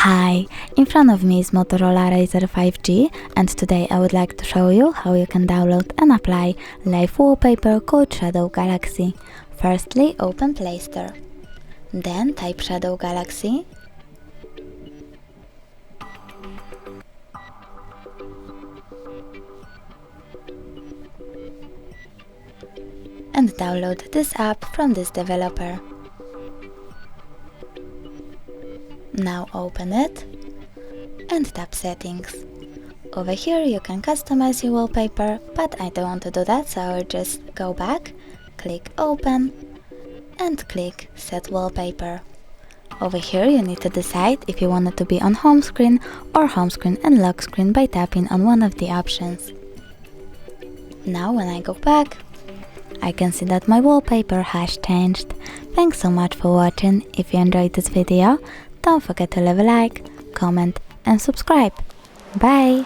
Hi, in front of me is Motorola RAZR 5G, and today I would like to show you how you can download and apply live wallpaper called Shadow Galaxy. Firstly, open Play Store. Then type Shadow Galaxy. And download this app from this developer. Now open it and tap Settings. Over here you can customize your wallpaper, but I don't want to do that, so I will just go back, click Open and click Set Wallpaper. Over here you need to decide if you want it to be on home screen or home screen and lock screen by tapping on one of the options. Now when I go back, I can see that my wallpaper has changed. Thanks so much for watching. If you enjoyed this video, don't forget to leave a like, comment and subscribe. Bye!